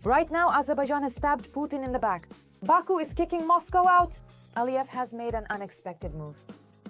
Right now, Azerbaijan has stabbed Putin in the back. Baku is kicking Moscow out. Aliyev has made an unexpected move.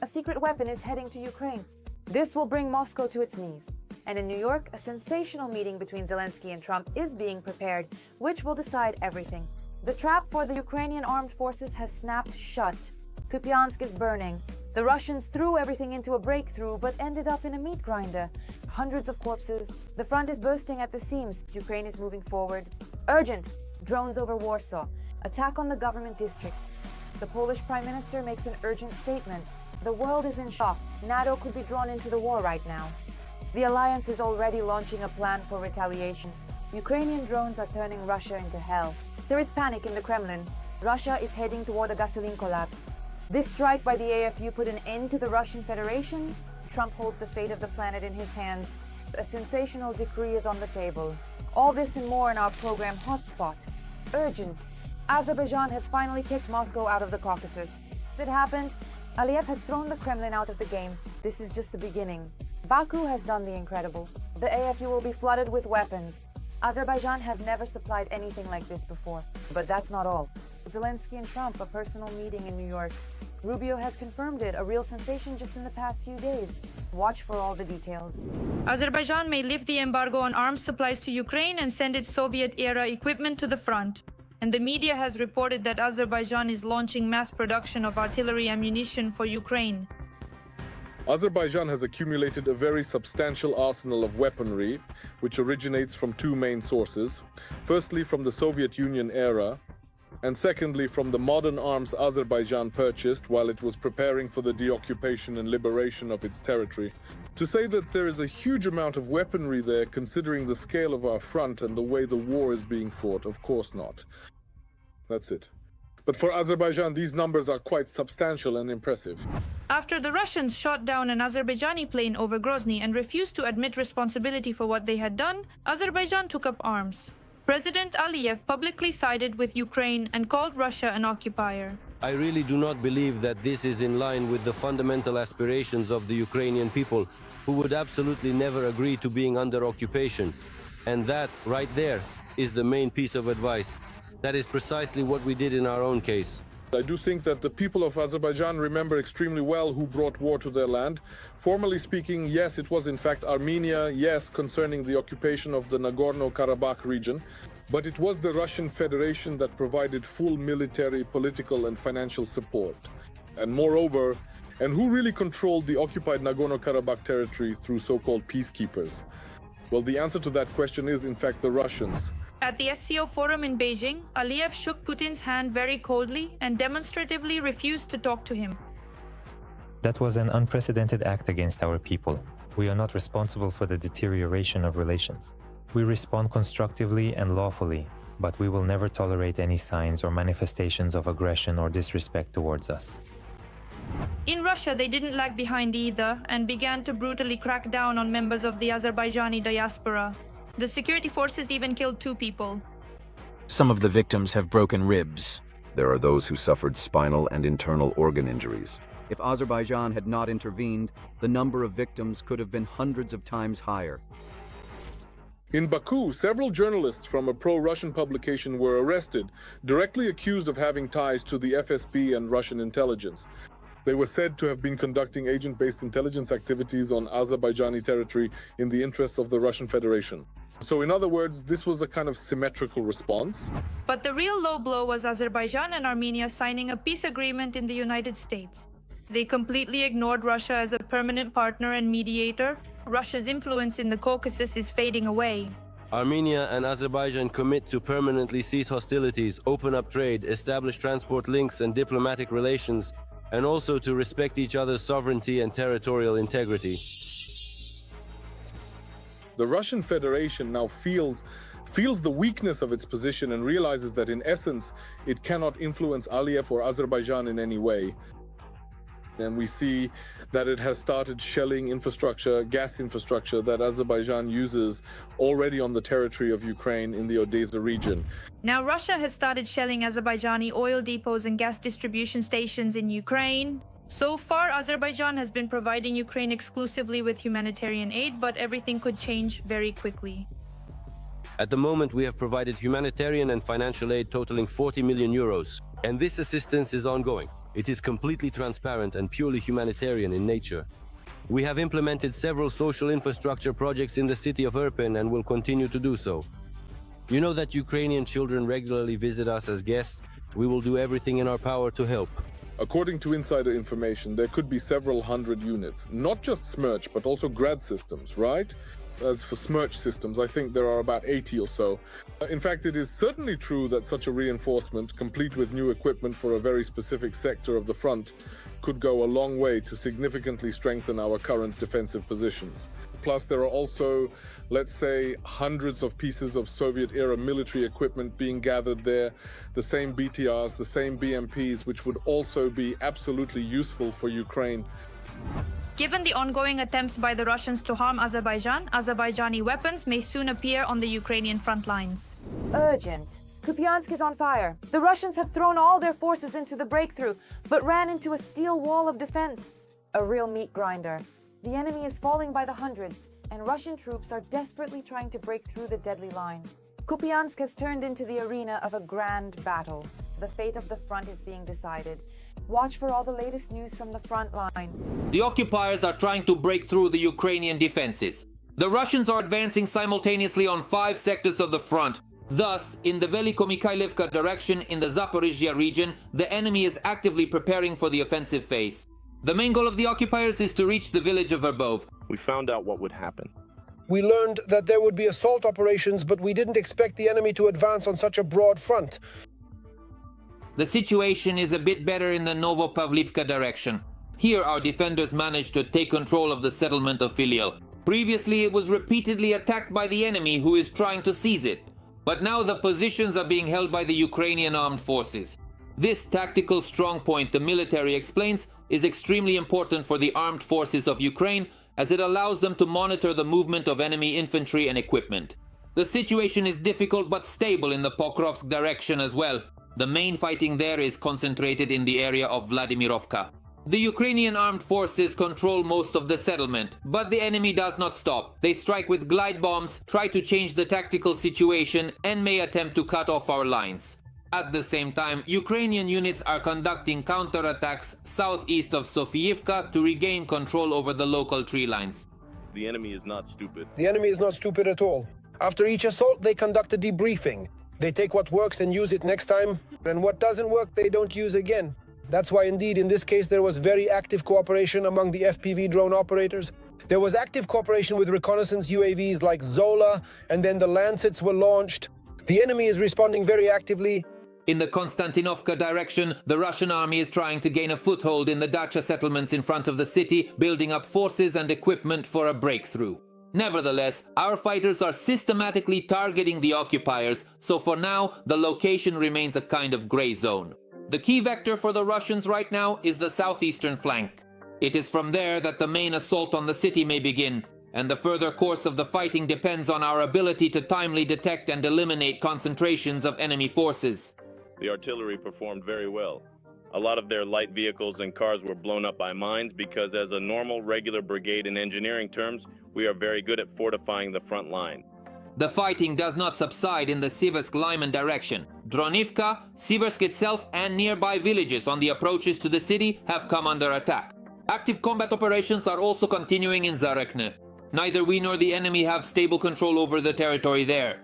A secret weapon is heading to Ukraine. This will bring Moscow to its knees. And in New York, a sensational meeting between Zelensky and Trump is being prepared, which will decide everything. The trap for the Ukrainian armed forces has snapped shut. Kupiansk is burning. The Russians threw everything into a breakthrough, but ended up in a meat grinder. Hundreds of corpses. The front is bursting at the seams. Ukraine is moving forward. Urgent! Drones over Warsaw. Attack on the government district. The Polish Prime Minister makes an urgent statement. The world is in shock. Nato could be drawn into the war right now. The alliance is already launching a plan for retaliation. Ukrainian drones are turning Russia into hell. There is panic in the Kremlin. Russia is heading toward a gasoline collapse. This strike by the AFU put an end to the Russian Federation. Trump holds the fate of the planet in his hands. A sensational decree is on the table. All this and more in our program Hotspot. Urgent. Azerbaijan has finally kicked Moscow out of the Caucasus. It happened. Aliyev has thrown the Kremlin out of the game. This is just the beginning. Baku has done the incredible. The AFU will be flooded with weapons. Azerbaijan has never supplied anything like this before. But that's not all. Zelensky and Trump, a personal meeting in New York. Rubio has confirmed it, a real sensation just in the past few days. Watch for all the details. Azerbaijan may lift the embargo on arms supplies to Ukraine and send its Soviet-era equipment to the front. And the media has reported that Azerbaijan is launching mass production of artillery ammunition for Ukraine. Azerbaijan has accumulated a very substantial arsenal of weaponry, which originates from two main sources. Firstly, from the Soviet Union era, and secondly, from the modern arms Azerbaijan purchased while it was preparing for the deoccupation and liberation of its territory. To say that there is a huge amount of weaponry there, considering the scale of our front and the way the war is being fought, of course not. That's it. But for Azerbaijan, these numbers are quite substantial and impressive. After the Russians shot down an Azerbaijani plane over Grozny and refused to admit responsibility for what they had done, Azerbaijan took up arms. President Aliyev publicly sided with Ukraine and called Russia an occupier. I really do not believe that this is in line with the fundamental aspirations of the Ukrainian people, who would absolutely never agree to being under occupation. And that, right there, is the main piece of advice. That is precisely what we did in our own case. I do think that the people of Azerbaijan remember extremely well who brought war to their land. Formally speaking, yes, it was in fact Armenia, yes, concerning the occupation of the Nagorno-Karabakh region, but it was the Russian Federation that provided full military, political, and financial support. And moreover, and who really controlled the occupied Nagorno-Karabakh territory through so-called peacekeepers? Well, the answer to that question is, in fact, the Russians. At the SCO forum in Beijing, Aliyev shook Putin's hand very coldly and demonstratively refused to talk to him. That was an unprecedented act against our people. We are not responsible for the deterioration of relations. We respond constructively and lawfully, but we will never tolerate any signs or manifestations of aggression or disrespect towards us. In Russia, they didn't lag behind either and began to brutally crack down on members of the Azerbaijani diaspora. The security forces even killed 2 people. Some of the victims have broken ribs. There are those who suffered spinal and internal organ injuries. If Azerbaijan had not intervened, the number of victims could have been hundreds of times higher. In Baku, several journalists from a pro-Russian publication were arrested, directly accused of having ties to the FSB and Russian intelligence. They were said to have been conducting agent-based intelligence activities on Azerbaijani territory in the interests of the Russian Federation. So in other words, this was a kind of symmetrical response. But the real low blow was Azerbaijan and Armenia signing a peace agreement in the United States. They completely ignored Russia as a permanent partner and mediator. Russia's influence in the Caucasus is fading away. Armenia and Azerbaijan commit to permanently cease hostilities, open up trade, establish transport links and diplomatic relations, and also to respect each other's sovereignty and territorial integrity. The Russian Federation now feels the weakness of its position and realizes that in essence, it cannot influence Aliyev or Azerbaijan in any way. And we see that it has started shelling infrastructure, gas infrastructure that Azerbaijan uses already on the territory of Ukraine in the Odessa region. Now Russia has started shelling Azerbaijani oil depots and gas distribution stations in Ukraine. So far, Azerbaijan has been providing Ukraine exclusively with humanitarian aid, but everything could change very quickly. At the moment, we have provided humanitarian and financial aid totaling 40 million euros, and this assistance is ongoing. It is completely transparent and purely humanitarian in nature. We have implemented several social infrastructure projects in the city of Irpin and will continue to do so. You know that Ukrainian children regularly visit us as guests. We will do everything in our power to help. According to insider information, there could be several hundred units, not just Smerch, but also Grad systems, right? As for Smerch systems, I think there are about 80 or so. In fact, it is certainly true that such a reinforcement, complete with new equipment for a very specific sector of the front, could go a long way to significantly strengthen our current defensive positions. Plus, there are also, let's say, hundreds of pieces of Soviet-era military equipment being gathered there, the same BTRs, the same BMPs, which would also be absolutely useful for Ukraine. Given the ongoing attempts by the Russians to harm Azerbaijan, Azerbaijani weapons may soon appear on the Ukrainian front lines. Urgent. Kupiansk is on fire. The Russians have thrown all their forces into the breakthrough, but ran into a steel wall of defense. A real meat grinder. The enemy is falling by the hundreds, and Russian troops are desperately trying to break through the deadly line. Kupiansk has turned into the arena of a grand battle. The fate of the front is being decided. Watch for all the latest news from the front line. The occupiers are trying to break through the Ukrainian defenses. The Russians are advancing simultaneously on 5 sectors of the front. Thus, in the Veliko-Mikhailivka direction in the Zaporizhia region, the enemy is actively preparing for the offensive phase. The main goal of the occupiers is to reach the village of Verbov. We found out what would happen. We learned that there would be assault operations, but we didn't expect the enemy to advance on such a broad front. The situation is a bit better in the Novopavlivka direction. Here our defenders managed to take control of the settlement of Filial. Previously it was repeatedly attacked by the enemy, who is trying to seize it. But now the positions are being held by the Ukrainian armed forces. This tactical strongpoint, the military explains, is extremely important for the armed forces of Ukraine, as it allows them to monitor the movement of enemy infantry and equipment. The situation is difficult but stable in the Pokrovsk direction as well. The main fighting there is concentrated in the area of Vladimirovka. The Ukrainian armed forces control most of the settlement, but the enemy does not stop. They strike with glide bombs, try to change the tactical situation, and may attempt to cut off our lines. At the same time, Ukrainian units are conducting counterattacks southeast of Sofiivka to regain control over the local tree lines. The enemy is not stupid. The enemy is not stupid at all. After each assault, they conduct a debriefing. They take what works and use it next time, and what doesn't work, they don't use again. That's why, indeed, in this case, there was very active cooperation among the FPV drone operators. There was active cooperation with reconnaissance UAVs like Zola, and then the Lancets were launched. The enemy is responding very actively. In the Konstantinovka direction, the Russian army is trying to gain a foothold in the dacha settlements in front of the city, building up forces and equipment for a breakthrough. Nevertheless, our fighters are systematically targeting the occupiers, so for now, the location remains a kind of gray zone. The key vector for the Russians right now is the southeastern flank. It is from there that the main assault on the city may begin, and the further course of the fighting depends on our ability to timely detect and eliminate concentrations of enemy forces. The artillery performed very well. A lot of their light vehicles and cars were blown up by mines because, as a normal, regular brigade in engineering terms, we are very good at fortifying the front line. The fighting does not subside in the Siversk-Lyman direction. Dronivka, Siversk itself, and nearby villages on the approaches to the city have come under attack. Active combat operations are also continuing in Zarekne. Neither we nor the enemy have stable control over the territory there.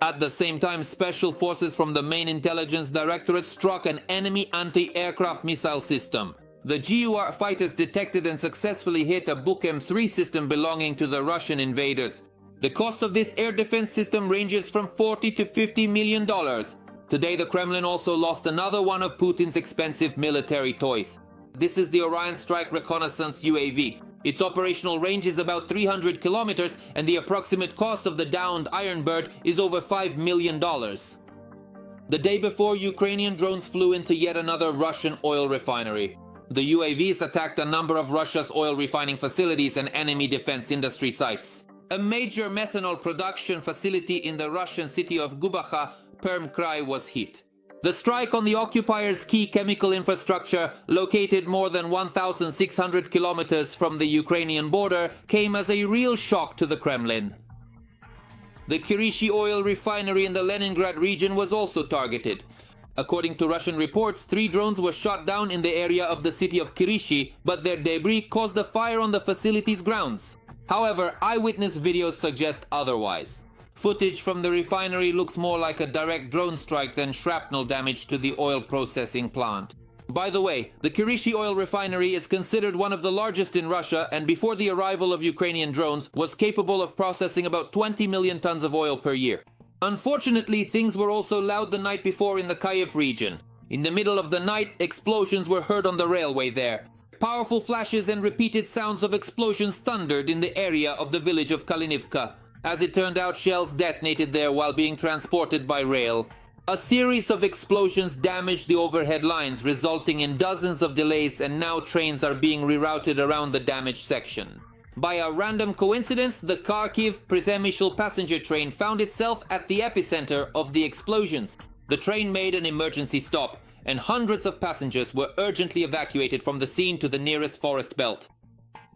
At the same time, special forces from the main intelligence directorate struck an enemy anti-aircraft missile system. The GUR fighters detected and successfully hit a Buk M3 system belonging to the Russian invaders. The cost of this air defense system ranges from $40 to $50 million. Today, the Kremlin also lost another one of Putin's expensive military toys. This is the Orion Strike Reconnaissance UAV. Its operational range is about 300 kilometers, and the approximate cost of the downed Iron Bird is over $5 million. The day before, Ukrainian drones flew into yet another Russian oil refinery. The UAVs attacked a number of Russia's oil refining facilities and enemy defense industry sites. A major methanol production facility in the Russian city of Gubacha, Perm-Krai, was hit. The strike on the occupiers' key chemical infrastructure, located more than 1,600 kilometers from the Ukrainian border, came as a real shock to the Kremlin. The Kirishi oil refinery in the Leningrad region was also targeted. According to Russian reports, 3 drones were shot down in the area of the city of Kirishi, but their debris caused a fire on the facility's grounds. However, eyewitness videos suggest otherwise. Footage from the refinery looks more like a direct drone strike than shrapnel damage to the oil processing plant. By the way, the Kirishi oil refinery is considered one of the largest in Russia, and before the arrival of Ukrainian drones was capable of processing about 20 million tons of oil per year. Unfortunately, things were also loud the night before in the Kyiv region. In the middle of the night, explosions were heard on the railway there. Powerful flashes and repeated sounds of explosions thundered in the area of the village of Kalinivka. As it turned out, shells detonated there while being transported by rail. A series of explosions damaged the overhead lines, resulting in dozens of delays, and now trains are being rerouted around the damaged section. By a random coincidence, the Kharkiv-Przemysl passenger train found itself at the epicenter of the explosions. The train made an emergency stop, and hundreds of passengers were urgently evacuated from the scene to the nearest forest belt.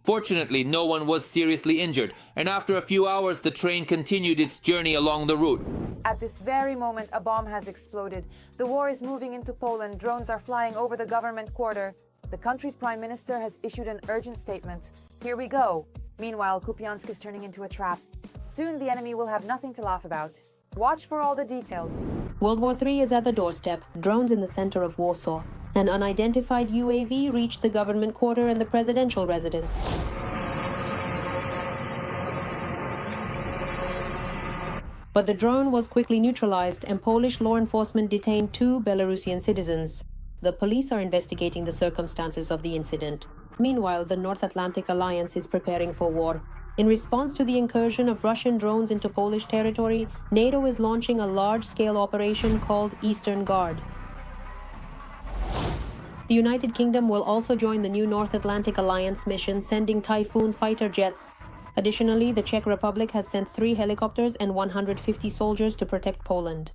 Fortunately, no one was seriously injured, and after a few hours, the train continued its journey along the route. At this very moment, a bomb has exploded. The war is moving into Poland. Drones are flying over the government quarter. The country's prime minister has issued an urgent statement. Here we go. Meanwhile, Kupiansk is turning into a trap. Soon the enemy will have nothing to laugh about. Watch for all the details. World War III is at the doorstep. Drones in the center of Warsaw. An unidentified UAV reached the government quarter and the presidential residence. But the drone was quickly neutralized, and Polish law enforcement detained 2 Belarusian citizens. The police are investigating the circumstances of the incident. Meanwhile, the North Atlantic Alliance is preparing for war. In response to the incursion of Russian drones into Polish territory, NATO is launching a large-scale operation called Eastern Guard. The United Kingdom will also join the new North Atlantic Alliance mission, sending Typhoon fighter jets. Additionally, the Czech Republic has sent 3 helicopters and 150 soldiers to protect Poland.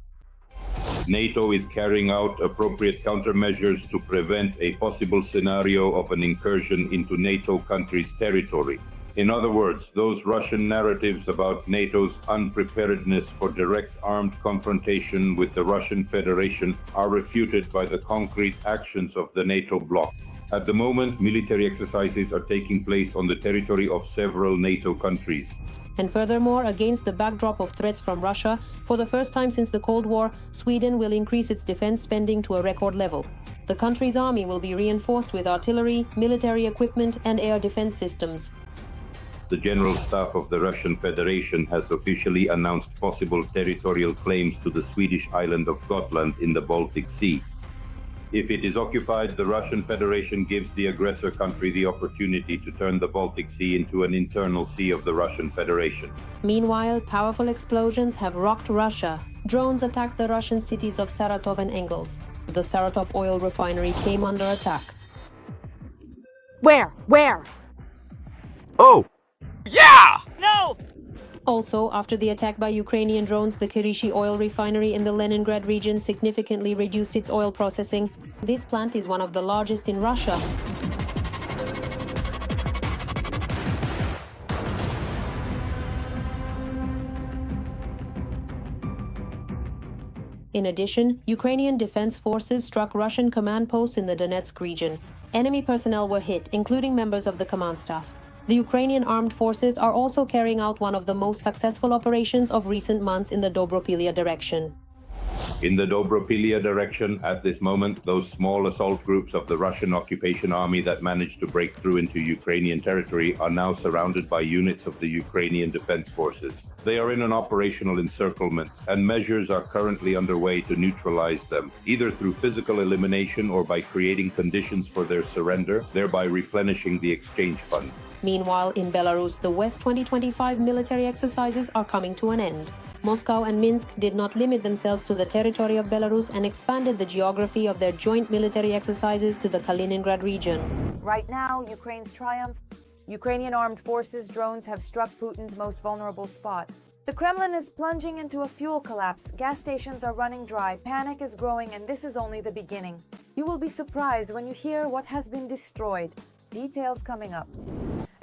NATO is carrying out appropriate countermeasures to prevent a possible scenario of an incursion into NATO countries' territory. In other words, those Russian narratives about NATO's unpreparedness for direct armed confrontation with the Russian Federation are refuted by the concrete actions of the NATO bloc. At the moment, military exercises are taking place on the territory of several NATO countries. And furthermore, against the backdrop of threats from Russia, for the first time since the Cold War, Sweden will increase its defense spending to a record level. The country's army will be reinforced with artillery, military equipment, and air defense systems. The General Staff of the Russian Federation has officially announced possible territorial claims to the Swedish island of Gotland in the Baltic Sea. If it is occupied, the Russian Federation gives the aggressor country the opportunity to turn the Baltic Sea into an internal sea of the Russian Federation. Meanwhile, powerful explosions have rocked Russia. Drones attacked the Russian cities of Saratov and Engels. The Saratov oil refinery came under attack. Where? Oh! Yeah! No! Also, after the attack by Ukrainian drones, the Kirishi oil refinery in the Leningrad region significantly reduced its oil processing. This plant is one of the largest in Russia. In addition, Ukrainian defense forces struck Russian command posts in the Donetsk region. Enemy personnel were hit, including members of the command staff. The Ukrainian armed forces are also carrying out one of the most successful operations of recent months in the Dobropilya direction. In the Dobropilya direction, at this moment, those small assault groups of the Russian occupation army that managed to break through into Ukrainian territory are now surrounded by units of the Ukrainian defense forces. They are in an operational encirclement, and measures are currently underway to neutralize them, either through physical elimination or by creating conditions for their surrender, thereby replenishing the exchange fund. Meanwhile, in Belarus, the West 2025 military exercises are coming to an end. Moscow and Minsk did not limit themselves to the territory of Belarus and expanded the geography of their joint military exercises to the Kaliningrad region. Right now, Ukraine's triumph. Ukrainian armed forces drones have struck Putin's most vulnerable spot. The Kremlin is plunging into a fuel collapse. Gas stations are running dry. Panic is growing, and this is only the beginning. You will be surprised when you hear what has been destroyed. Details coming up.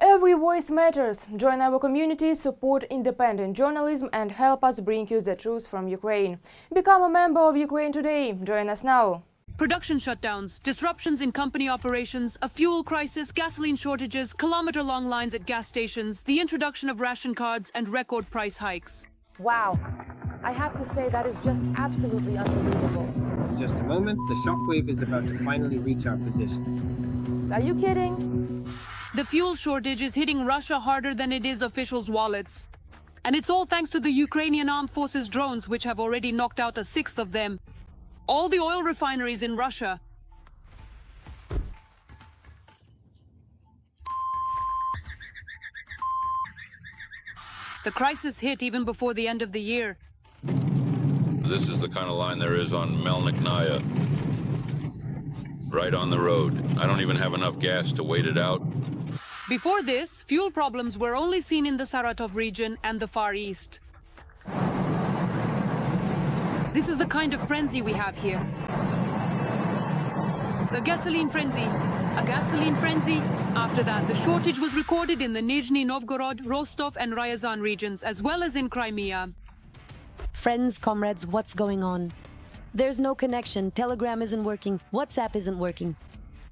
Every voice matters. Join our community, support independent journalism, and help us bring you the truth from Ukraine. Become a member of Ukraine today. Join us now. Production shutdowns, disruptions in company operations, a fuel crisis, gasoline shortages, kilometer-long lines at gas stations, the introduction of ration cards, and record price hikes. Wow. I have to say that is just absolutely unbelievable. In just a moment, the shockwave is about to finally reach our position. Are you kidding? The fuel shortage is hitting Russia harder than it is officials' wallets. And it's all thanks to the Ukrainian armed forces drones, which have already knocked out a sixth of them. All the oil refineries in Russia. The crisis hit even before the end of the year. This is the kind of line there is on Melniknaya. Right on the road. I don't even have enough gas to wait it out. Before this, fuel problems were only seen in the Saratov region and the Far East. This is the kind of frenzy we have here. The gasoline frenzy. A gasoline frenzy. After that, the shortage was recorded in the Nizhny Novgorod, Rostov and Ryazan regions, as well as in Crimea. Friends, comrades, what's going on? There's no connection. Telegram isn't working. WhatsApp isn't working.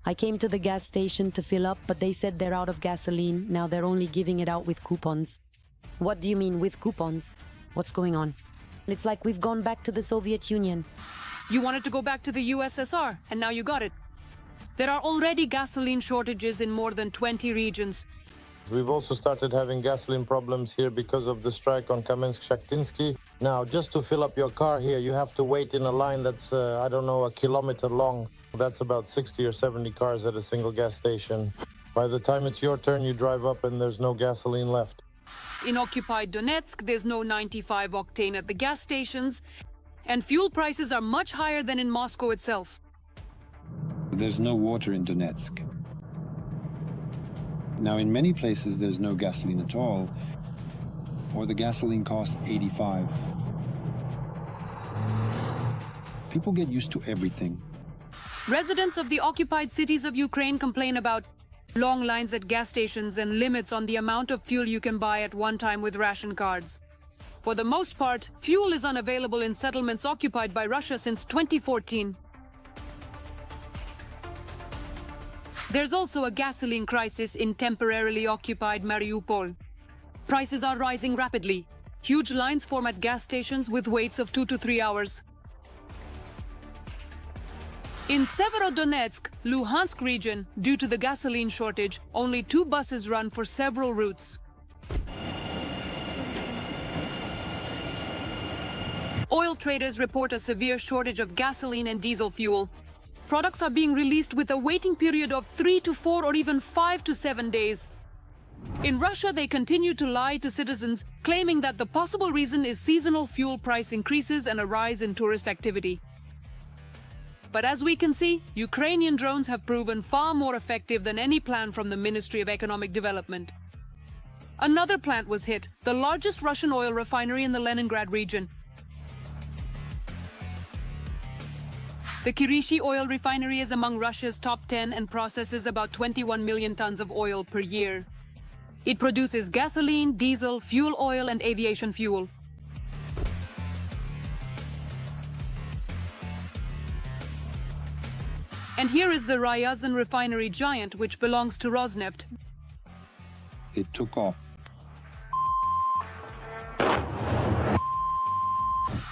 I came to the gas station to fill up, but they said they're out of gasoline. Now they're only giving it out with coupons. What do you mean, with coupons? What's going on? It's like we've gone back to the Soviet Union. You wanted to go back to the USSR, and now you got it. There are already gasoline shortages in more than 20 regions. We've also started having gasoline problems here because of the strike on Kamensk-Shakhtinsky. Now, just to fill up your car here, you have to wait in a line that's, I don't know, a kilometer long. That's about 60 or 70 cars at a single gas station. By the time it's your turn, you drive up and there's no gasoline left. In occupied Donetsk, there's no 95 octane at the gas stations, and fuel prices are much higher than in Moscow itself. There's no water in Donetsk. Now, in many places, there's no gasoline at all, or the gasoline costs 85. People get used to everything. Residents of the occupied cities of Ukraine complain about long lines at gas stations and limits on the amount of fuel you can buy at one time with ration cards. For the most part, fuel is unavailable in settlements occupied by Russia since 2014. There's also a gasoline crisis in temporarily occupied Mariupol. Prices are rising rapidly. Huge lines form at gas stations with waits of 2 to 3 hours. In Severodonetsk, Luhansk region, due to the gasoline shortage, only 2 buses run for several routes. Oil traders report a severe shortage of gasoline and diesel fuel. Products are being released with a waiting period of 3 to 4 or even 5 to 7 days. In Russia, they continue to lie to citizens, claiming that the possible reason is seasonal fuel price increases and a rise in tourist activity. But as we can see, Ukrainian drones have proven far more effective than any plan from the Ministry of Economic Development. Another plant was hit, the largest Russian oil refinery in the Leningrad region. The Kirishi oil refinery is among Russia's top 10 and processes about 21 million tons of oil per year. It produces gasoline, diesel, fuel oil, and aviation fuel. And here is the Ryazan refinery giant, which belongs to Rosneft. It took off.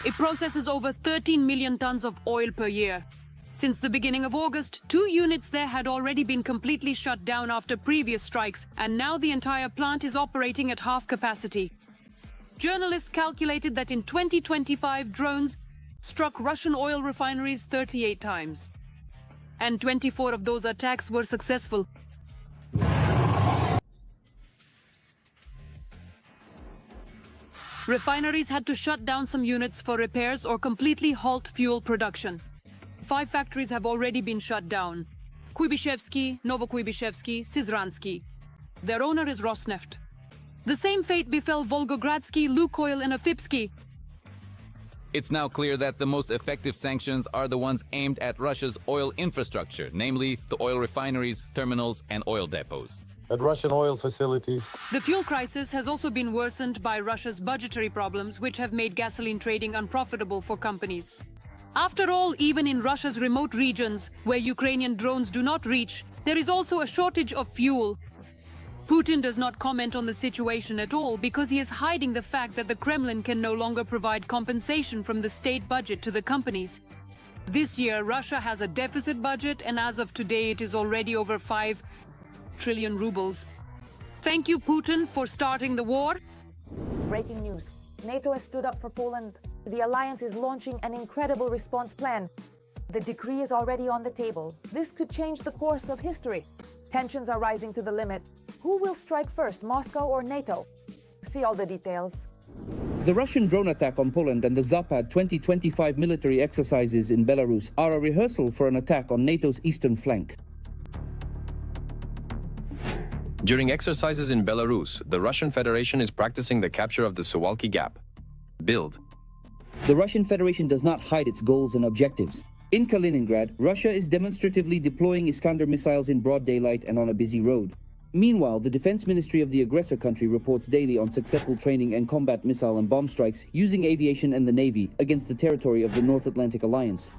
It processes over 13 million tons of oil per year. Since the beginning of August, 2 units there had already been completely shut down after previous strikes, and now the entire plant is operating at half capacity. Journalists calculated that in 2025, drones struck Russian oil refineries 38 times. And 24 of those attacks were successful. Refineries had to shut down some units for repairs or completely halt fuel production. 5 factories have already been shut down: Kuybishevsky, Novokuybishevsky, Syzransky. Their owner is Rosneft. The same fate befell Volgogradsky, Lukoil, and Afipsky. It's now clear that the most effective sanctions are the ones aimed at Russia's oil infrastructure, namely the oil refineries, terminals, and oil depots. at Russian oil facilities. The fuel crisis has also been worsened by Russia's budgetary problems, which have made gasoline trading unprofitable for companies. After all, even in Russia's remote regions, where Ukrainian drones do not reach, there is also a shortage of fuel. Putin does not comment on the situation at all because he is hiding the fact that the Kremlin can no longer provide compensation from the state budget to the companies. This year, Russia has a deficit budget, and as of today, it is already over 5 trillion rubles. Thank you, Putin, for starting the war. Breaking news. NATO has stood up for Poland. The alliance is launching an incredible response plan. The decree is already on the table. This could change the course of history. Tensions are rising to the limit. Who will strike first, Moscow or NATO? See all the details. The Russian drone attack on Poland and the Zapad 2025 military exercises in Belarus are a rehearsal for an attack on NATO's eastern flank. During exercises in Belarus, the Russian Federation is practicing the capture of the Suwalki Gap. Build. The Russian Federation does not hide its goals and objectives. In Kaliningrad, Russia is demonstratively deploying Iskander missiles in broad daylight and on a busy road. Meanwhile, the defense ministry of the aggressor country reports daily on successful training and combat missile and bomb strikes using aviation and the Navy against the territory of the North Atlantic Alliance.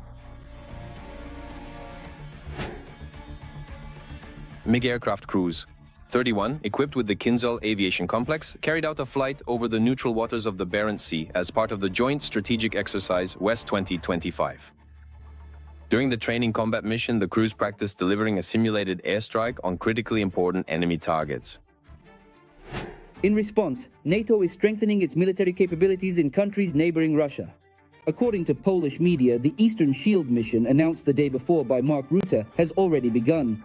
MiG aircraft crews. 31, equipped with the Kinzhal aviation complex, carried out a flight over the neutral waters of the Barents Sea as part of the Joint Strategic Exercise West 2025. During the training combat mission, the crews practiced delivering a simulated airstrike on critically important enemy targets. In response, NATO is strengthening its military capabilities in countries neighboring Russia. According to Polish media, the Eastern Shield mission announced the day before by Mark Rutte has already begun.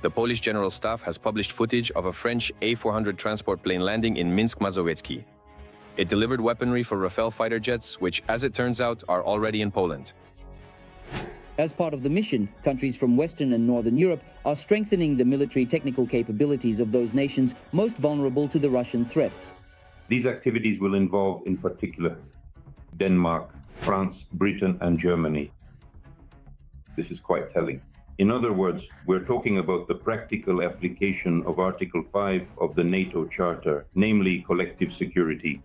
The Polish General Staff has published footage of a French A-400 transport plane landing in Minsk Mazowiecki. It delivered weaponry for Rafale fighter jets, which, as it turns out, are already in Poland. As part of the mission, countries from Western and Northern Europe are strengthening the military technical capabilities of those nations most vulnerable to the Russian threat. These activities will involve, in particular, Denmark, France, Britain, and Germany. This is quite telling. In other words, we're talking about the practical application of Article 5 of the NATO Charter, namely collective security.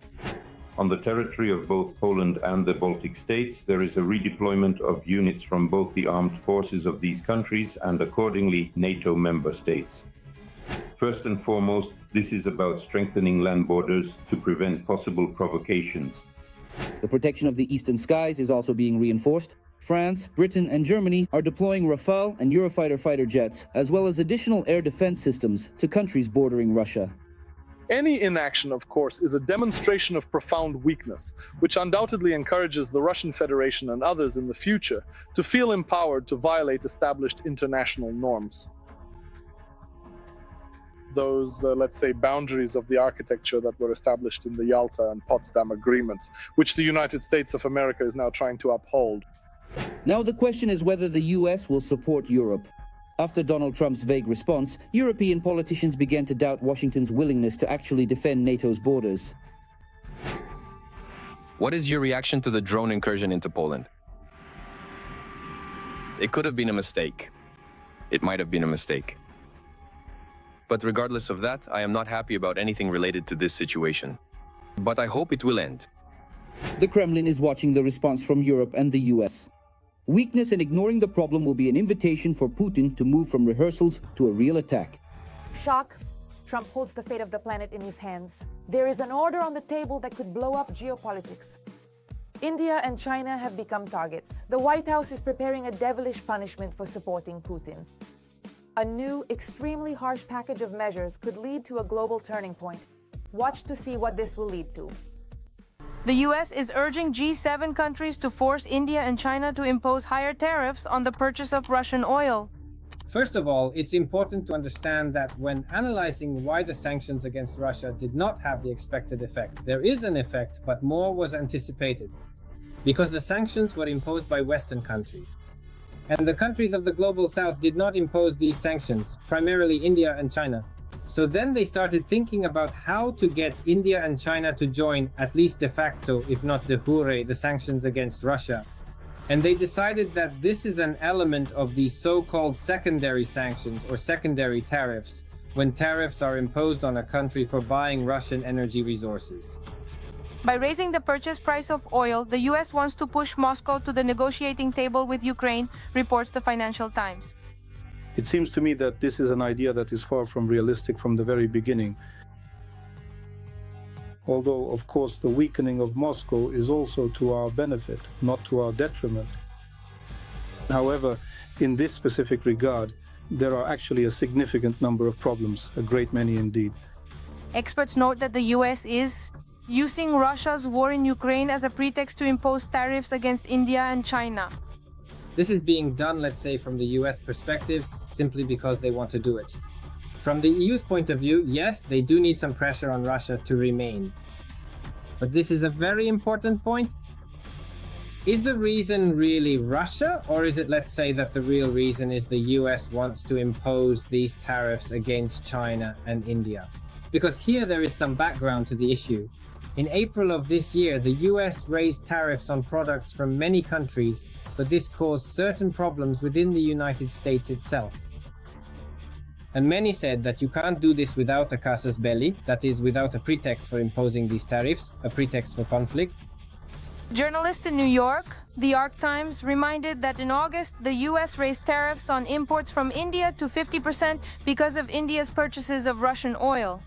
On the territory of both Poland and the Baltic states, there is a redeployment of units from both the armed forces of these countries and accordingly NATO member states. First and foremost, this is about strengthening land borders to prevent possible provocations. The protection of the eastern skies is also being reinforced. France, Britain, and Germany are deploying Rafale and Eurofighter fighter jets, as well as additional air defense systems to countries bordering Russia. Any inaction, of course, is a demonstration of profound weakness, which undoubtedly encourages the Russian Federation and others in the future to feel empowered to violate established international norms. Those, let's say, boundaries of the architecture that were established in the Yalta and Potsdam agreements, which the United States of America is now trying to uphold. Now the question is whether the US will support Europe. After Donald Trump's vague response, European politicians began to doubt Washington's willingness to actually defend NATO's borders. What is your reaction to the drone incursion into Poland? It could have been a mistake. It might have been a mistake. But regardless of that, I am not happy about anything related to this situation. But I hope it will end. The Kremlin is watching the response from Europe and the US. Weakness and ignoring the problem will be an invitation for Putin to move from rehearsals to a real attack. Shock. Trump holds the fate of the planet in his hands. There is an order on the table that could blow up geopolitics. India and China have become targets. The White House is preparing a devilish punishment for supporting Putin. A new, extremely harsh package of measures could lead to a global turning point. Watch to see what this will lead to. The US is urging G7 countries to force India and China to impose higher tariffs on the purchase of Russian oil. First of all, it's important to understand that when analyzing why the sanctions against Russia did not have the expected effect, there is an effect, but more was anticipated. Because the sanctions were imposed by Western countries. And the countries of the global south did not impose these sanctions, primarily India and China. So then they started thinking about how to get India and China to join, at least de facto, if not de jure, the sanctions against Russia. And they decided that this is an element of the so-called secondary sanctions or secondary tariffs, when tariffs are imposed on a country for buying Russian energy resources. By raising the purchase price of oil, the US wants to push Moscow to the negotiating table with Ukraine, reports the Financial Times. It seems to me that this is an idea that is far from realistic from the very beginning. Although, of course, the weakening of Moscow is also to our benefit, not to our detriment. However, in this specific regard, there are actually a significant number of problems, a great many indeed. Experts note that the US is using Russia's war in Ukraine as a pretext to impose tariffs against India and China. This is being done, let's say, from the US perspective, simply because they want to do it. From the EU's point of view, yes, they do need some pressure on Russia to remain. But this is a very important point. Is the reason really Russia, or is it, let's say, that the real reason is the US wants to impose these tariffs against China and India? Because here there is some background to the issue. In April of this year, the US raised tariffs on products from many countries, but this caused certain problems within the United States itself. And many said that you can't do this without a casus belli, that is, without a pretext for imposing these tariffs, a pretext for conflict. Journalists in New York, the Arc Times, reminded that in August, the US raised tariffs on imports from India to 50% because of India's purchases of Russian oil.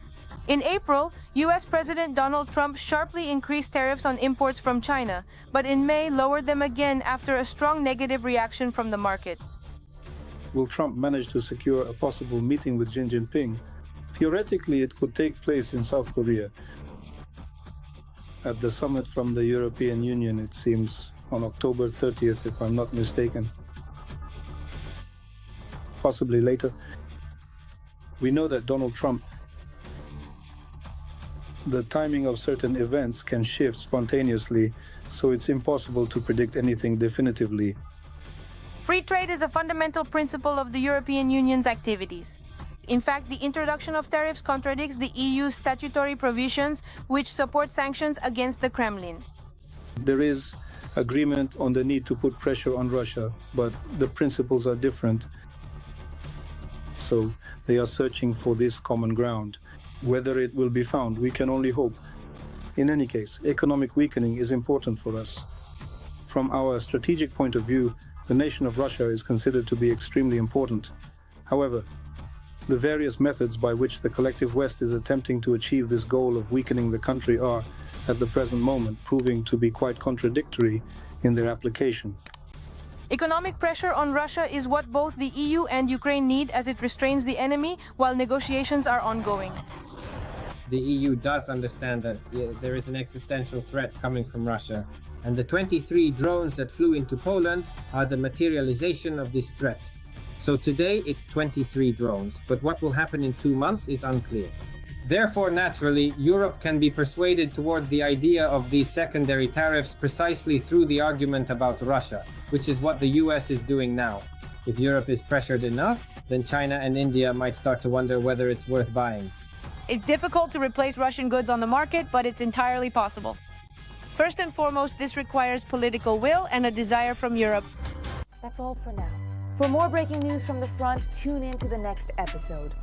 In April, US President Donald Trump sharply increased tariffs on imports from China, but in May lowered them again after a strong negative reaction from the market. Will Trump manage to secure a possible meeting with Xi Jinping? Theoretically, it could take place in South Korea. At the summit from the European Union, it seems, on October 30th, if I'm not mistaken. Possibly later. We know that Donald Trump, the timing of certain events can shift spontaneously, so it's impossible to predict anything definitively. Free trade is a fundamental principle of the European Union's activities. In fact, the introduction of tariffs contradicts the EU's statutory provisions, which support sanctions against the Kremlin. There is agreement on the need to put pressure on Russia, but the principles are different. So they are searching for this common ground. Whether it will be found, we can only hope. In any case, economic weakening is important for us. From our strategic point of view, the nation of Russia is considered to be extremely important. However, the various methods by which the collective West is attempting to achieve this goal of weakening the country are, at the present moment, proving to be quite contradictory in their application. Economic pressure on Russia is what both the EU and Ukraine need as it restrains the enemy while negotiations are ongoing. The EU does understand that there is an existential threat coming from Russia, and the 23 drones that flew into Poland are the materialization of this threat. So today it's 23 drones, but what will happen in 2 months is unclear. Therefore, naturally, Europe can be persuaded toward the idea of these secondary tariffs precisely through the argument about Russia, which is what the US is doing now. If Europe is pressured enough, then China and India might start to wonder whether it's worth buying. It's difficult to replace Russian goods on the market, but it's entirely possible. First and foremost, this requires political will and a desire from Europe. That's all for now. For more breaking news from the front, tune in to the next episode.